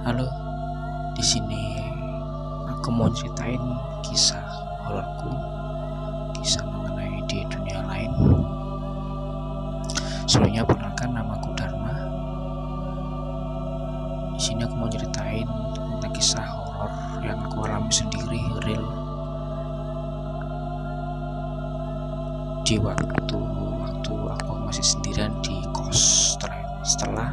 Halo, di sini aku mau ceritain kisah hororku, kisah mengenai di dunia lain. Sebelumnya perkenalkan, namaku Dharma. Di sini aku mau ceritain tentang kisah horor yang aku alami sendiri, real. Di waktu aku masih sendirian di kos, setelah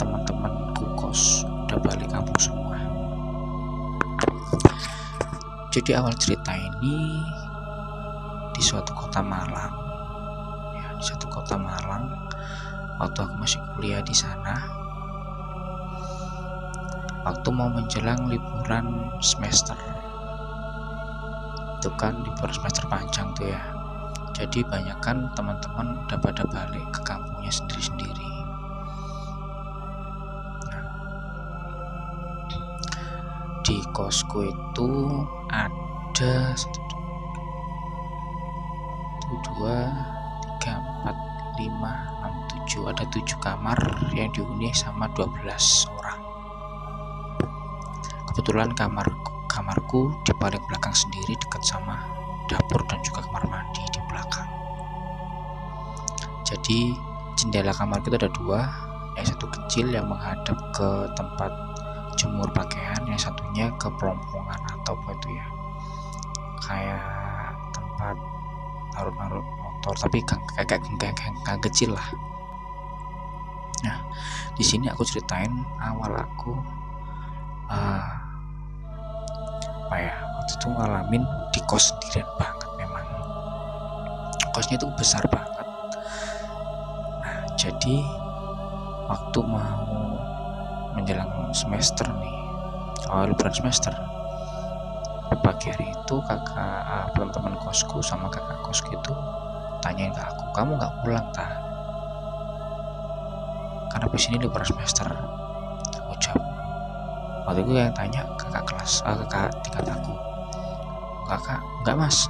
teman-temanku kos udah balik kampung semua. Jadi awal cerita ini di suatu kota Malang, waktu aku masih kuliah di sana, waktu mau menjelang liburan semester. Itu kan liburan semester panjang tuh ya. Jadi banyak kan teman-teman udah pada balik ke kampungnya sendiri-sendiri. Di kosku itu ada 1, 2, 3, 4, 5, 6, 7, ada 7 kamar yang dihuni sama 12 orang. Kebetulan kamarku di paling belakang sendiri, dekat sama dapur dan juga kamar mandi di belakang. Jadi jendela kamarku itu ada 2, yang satu kecil yang menghadap ke tempat jemur pakaian, yang satunya ke pelompongan atau apa itu ya, kayak tempat naruh motor, tapi kayak kecil lah. Nah, di sini aku ceritain awal aku waktu itu ngalamin di kos sendirian banget. Memang kosnya itu besar banget. Nah, jadi waktu mau menjelang semester nih, awal liburan semester, pagi hari itu teman-teman kosku sama kakak kosku itu tanyain ke aku, kamu nggak pulang ta? Karena di sini liburan semester. Aku jawab, waktu itu yang tanya kakak tingkat aku, kakak, nggak mas,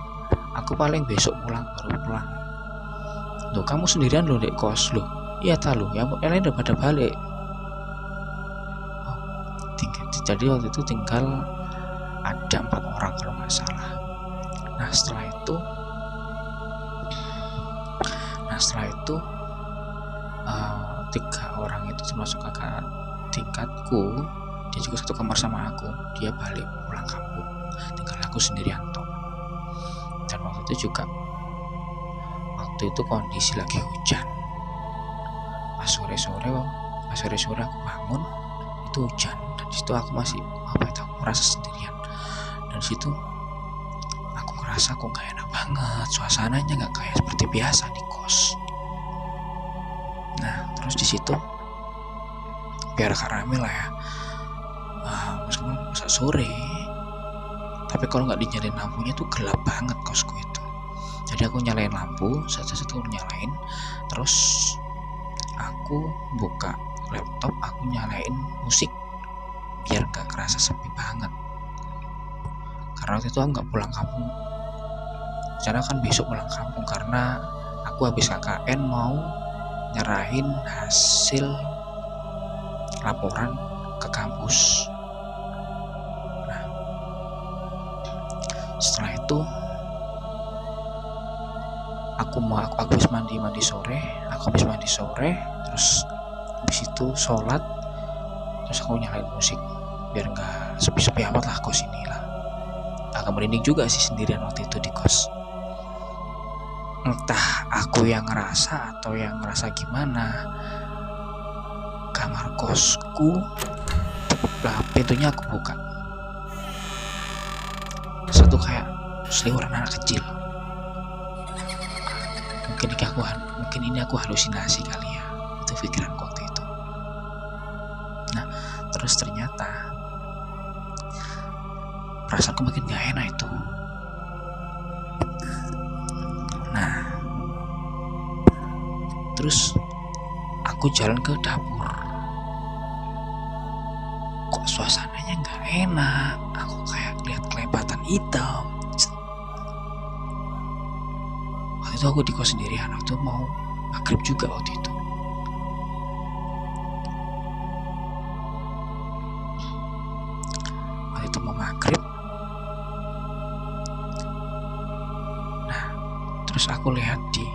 aku paling besok baru pulang. Loh, kamu sendirian loh dek kos? Loh, iya ta loh, yang lain udah pada balik. Jadi waktu itu tinggal ada 4 orang kalau nggak salah. Nah setelah itu 3 orang itu termasuk kakak tingkatku, dia juga satu kamar sama aku, dia balik pulang kampung, tinggal aku sendirian toh. Dan waktu itu kondisi lagi hujan. Pas sore aku bangun itu hujan, dan disitu aku masih aku merasa sendirian. Dan disitu aku ngerasa kok gak enak banget, suasananya gak kayak seperti biasa di kos. Nah terus disitu biar rame lah ya, meskipun masa sore, tapi kalau nggak dinyalain lampunya tuh gelap banget kosku itu. Jadi aku nyalain lampu, satu nyalain, terus aku buka laptop, aku nyalain musik biar gak kerasa sepi banget. Karena waktu itu aku gak pulang kampung, rencana kan besok pulang kampung, karena aku habis KKN mau nyerahin hasil laporan ke kampus. Nah setelah itu aku habis mandi sore, terus habis itu sholat, terus aku nyalain musik biar nggak sepi-sepi amat lah kos ini lah. Agak merinding juga sih sendirian waktu itu di kos. Entah aku yang ngerasa atau yang ngerasa gimana, kamar kosku pintunya aku buka, satu kayak seliweran anak kecil. Mungkin ini aku halusinasi kali ya, itu pikiranku waktu itu. Nah terus ternyata perasaanku makin gak enak itu. Nah terus aku jalan ke dapur, kok suasananya gak enak, aku kayak lihat kelebatan hitam. Waktu itu aku di kos sendirian, waktu itu mau maghrib juga waktu itu. Terus aku lihat di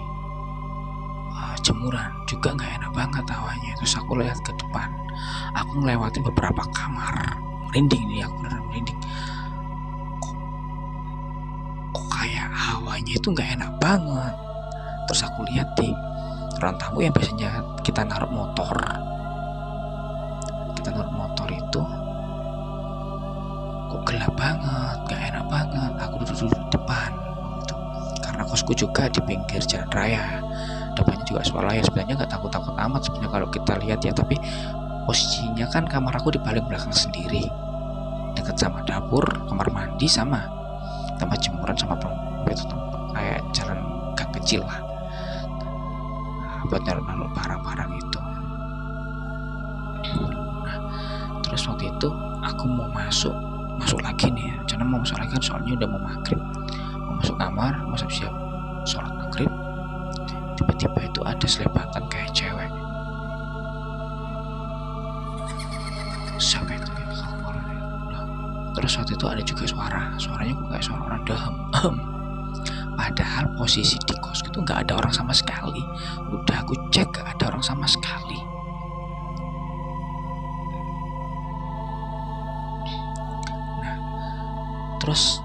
jemuran juga nggak enak banget hawanya. Terus aku lihat ke depan, aku ngelewatin beberapa kamar, merinding nih, aku beneran merinding. Kok kayak hawanya itu nggak enak banget. Terus aku lihat di ruang tamu yang biasanya kita naruh motor itu kok gelap banget, nggak enak banget. Aku duduk di depan gitu. Karena kosku juga di pinggir jalan raya, depannya juga swalayan. Sebenarnya nggak takut-takut amat sebenarnya kalau kita lihat ya, tapi posisinya kan kamar aku di paling belakang sendiri, dekat sama dapur, kamar mandi, sama tempat jemuran, sama itu tempat kayak jalan gang kecil lah, buat naruh barang-barang itu. Nah, terus waktu itu aku mau masuk lagi nih ya, karena mau masuk lagi kan soalnya udah mau maghrib, mau masuk kamar, mau siap-siap sholat maghrib. Tiba-tiba itu ada selepatan kayak cewek. Siapa itu? Terus waktu itu ada juga suaranya kok kayak suara orang dahem. Padahal posisi di kos itu nggak ada orang sama sekali. Udah aku cek nggak ada orang sama sekali. Nah, terus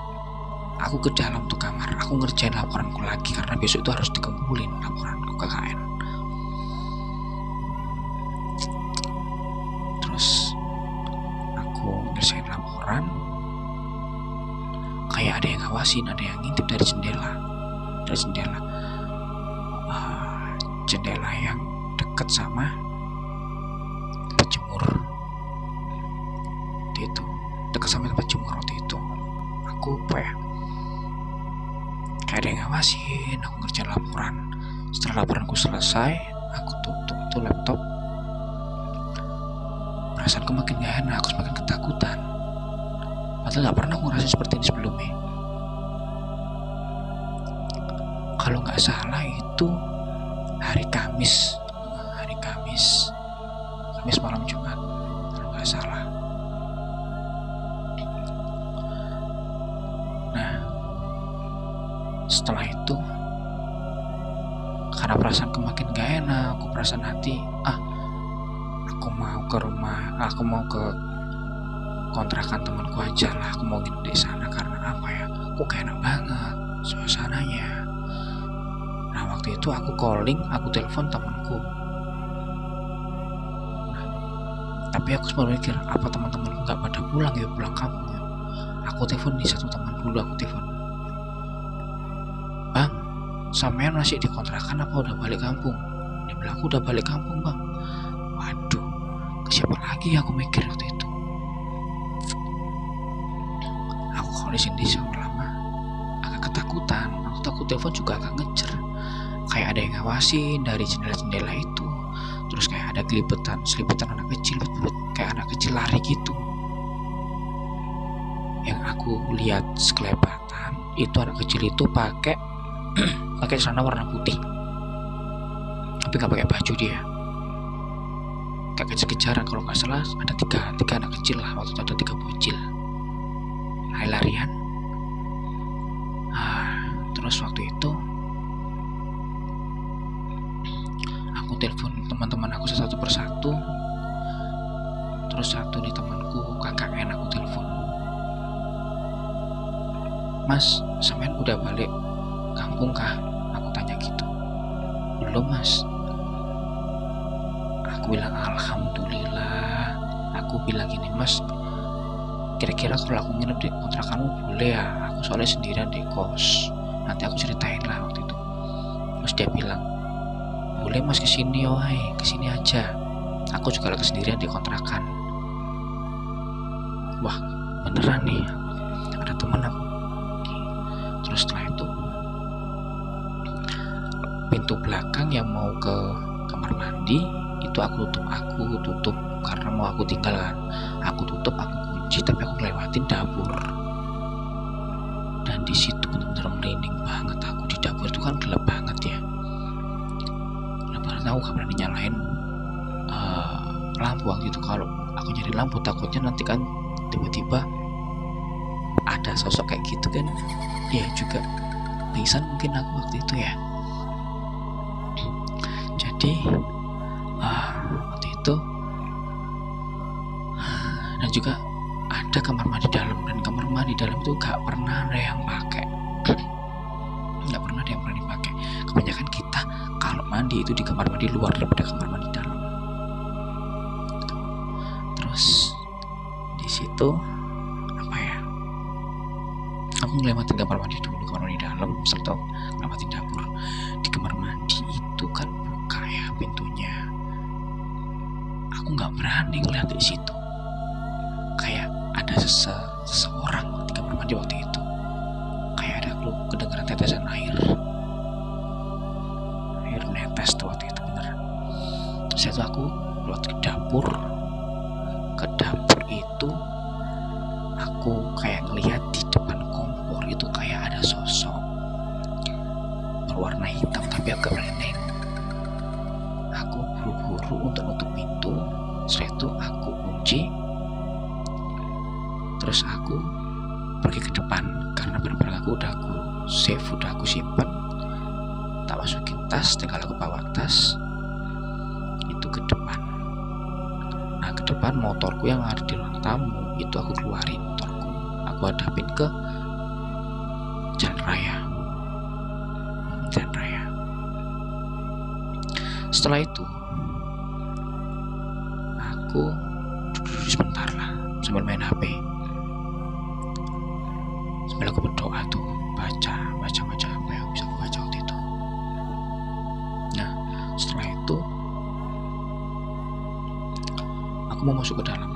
aku ke dalam tuh kamar, aku ngerjain laporanku lagi karena besok itu harus dikumpulin laporanku KKN. Terus aku ngerjain laporan, kayak ada yang ngawasin, ada yang ngintip dari jendela yang deket sama tempat jemur itu, waktu itu aku kayak ada yang ngawasin. Aku ngerjain laporan. Setelah laporanku selesai, aku tutup tuh laptop. Perasaanku makin gak enak, aku semakin ketakutan. Padahal gak pernah aku ngerasain seperti ini sebelumnya. Kalau gak salah itu hari Kamis malam Jumat, kalau gak salah. Nah, setelah itu karena perasaan makin gak enak, aku perasaan hati, aku mau ke kontrakan temanku aja lah, aku mau nginep di sana. Karena apa ya, kok gak enak banget suasananya. Nah, waktu itu aku telepon temanku. Nah, tapi aku sempat mikir, apa teman-temanku gak pada pulang kampung ya. Aku telepon di satu teman dulu, "Bang, sampean masih di kontrakan apa udah balik kampung?" Dia bilang, "Aku udah balik kampung, Bang." Waduh, ke siapa lagi aku mikir waktu itu. Aku kalau di sini lama agak ketakutan. Aku telepon juga agak ngejer, kayak ada yang ngawasin dari jendela itu. Terus kayak ada selipitan anak kecil, kayak anak kecil lari gitu. Yang aku lihat sekelebatan itu anak kecil itu pakai celana warna putih, tapi nggak pakai baju dia. Kayak kejar-kejaran, kalau nggak salah ada tiga anak kecil lah. Waktu itu ada 3 bocil lari-larian. Terus waktu itu aku telepon teman-teman aku satu persatu. Terus satu nih temanku KKN, aku telepon, "Mas, sampean udah balik kampung kah?" Aku tanya gitu. "Belum, Mas." Aku bilang, "Alhamdulillah." Aku bilang gini, "Mas, kira-kira kalau aku nginep di kontrakanmu boleh ya? Aku soalnya sendirian di kos. Nanti aku ceritain lah waktu itu." Terus dia bilang, "Boleh Mas, kesini aja. Aku juga lagi sendirian di kontrakan." Wah, beneran nih, ada teman aku. Terus setelah itu pintu belakang yang mau ke kamar mandi itu aku tutup karena mau aku tinggal kan. Aku tutup, aku kunci, tapi aku ngelewatin dapur. Dan di situ benar-benar merinding banget aku. Di dapur itu kan gelap banget ya. Aku gak berani nyalain lampu waktu itu. Kalau aku nyari lampu takutnya nanti kan tiba-tiba ada sosok kayak gitu kan. Ya juga pingsan mungkin aku waktu itu ya. Jadi waktu itu dan juga ada kamar mandi dalam, dan kamar mandi dalam itu gak pernah ada yang pakai. Gak pernah ada yang pernah dipakai. Kebanyakan kita kalau mandi itu di kamar mandi luar daripada kamar mandi dalam. Terus di situ apa ya, aku ngelewatin kamar mandi dulu, kamar mandi dalam, serta ngelewatin dapur. Di kamar mandi itu kan buka ya pintunya, aku nggak berani ngeliat di situ. Kayak ada seseorang di kamar mandi waktu itu. Kayak ada kedengaran tetesan air netes tuh waktu itu, bener. Terus itu aku lewat ke dapur. Ke dapur itu aku kayak ngelihat di depan kompor itu kayak ada sosok berwarna hitam tapi agak merinding. Aku buru-buru untuk nutup pintu. Setelah itu aku kunci. Terus aku pergi ke depan karena barang-barang aku udah aku save, udah aku simpan. Tak masukin tas, tinggal aku bawa tas itu ke depan. Nah, ke depan motorku yang ada di ruang tamu itu aku keluarin motorku, aku hadapin ke jalan raya. Setelah itu aku duduk sebentar lah sambil main HP, sambil aku berdoa tuh, baca apa yang bisa aku baca waktu itu. Nah, setelah itu aku mau masuk ke dalam.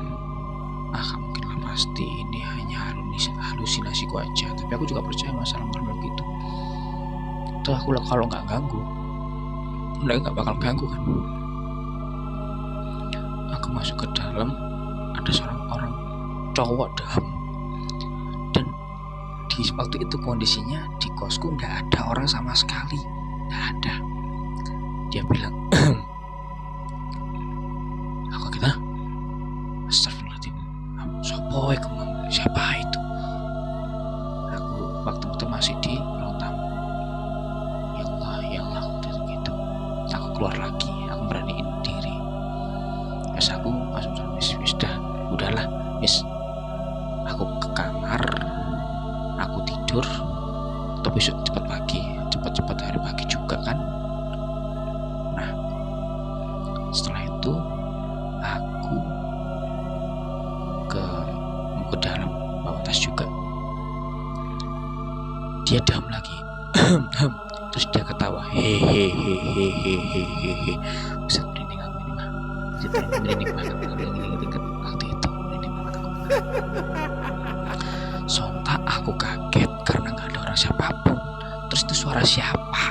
Mungkin lah, pasti ini hanya halusinasiku aja, tapi aku juga percaya masalah makhluk gitu. Tuh aku kalau nggak ganggu, mereka nggak bakal ganggu kan. Aku masuk ke dalam, ada seorang orang cowok dam, dan di waktu itu kondisinya di kosku nggak ada orang sama sekali, nggak ada. Dia bilang, aku kita, astagfirullahaladzim, siapa itu? Aku waktu itu masih di ruang tamu. Ya Allah, gitu. Aku keluar lagi, aku beraniin diri. Terus aku langsung udahlah, aku ke kamar, aku tidur. Atau besok cepat hari pagi juga kan. Nah, setelah itu aku ke dalam bawa tas juga. Dia diam lagi. Terus dia ketawa, hehehe. Bisa merinding aku ini mah. Merinding banget waktu itu, merinding banget aku. Sontak aku kaget karena nggak ada orang siapapun. Terus itu suara siapa?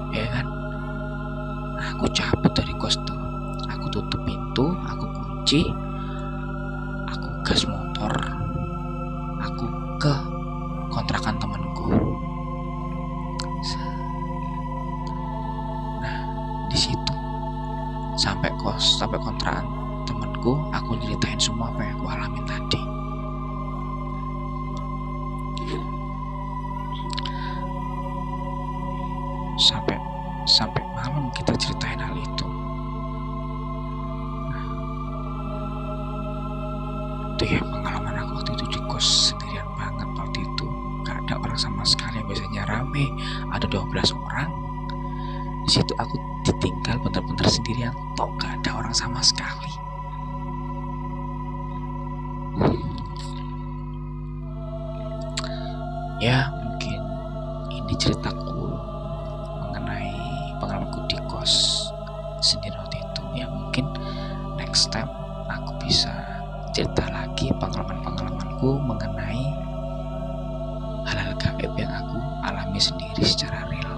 Ya kan? Nah, aku cabut dari kos tuh. Aku tutup pintu, aku kunci, aku gas motor, aku ke kontrakan temanku. Nah, di situ sampai kontrakan temanku, aku ceritain semua apa yang aku alamin tadi. Sampai malam kita ceritain hal itu. Nah, itu ya pengalaman aku waktu itu di kos, sendirian banget waktu itu. Gak ada orang sama sekali, biasanya rame, ada 12 orang. Di situ aku ditinggal bener-bener sendirian, toh gak ada orang sama sekali. Ya, mungkin ini ceritaku mengenai pengalamanku di kos sendiri waktu itu. Ya mungkin next time aku bisa cerita lagi pengalamanku mengenai hal-hal gaib yang aku alami sendiri secara real.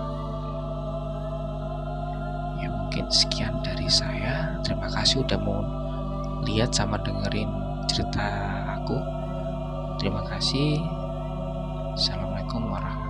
Ya mungkin sekian dari saya. Terima kasih udah mau lihat sama dengerin cerita aku. Terima kasih. Assalamualaikum warahmatullahi wabarakatuh.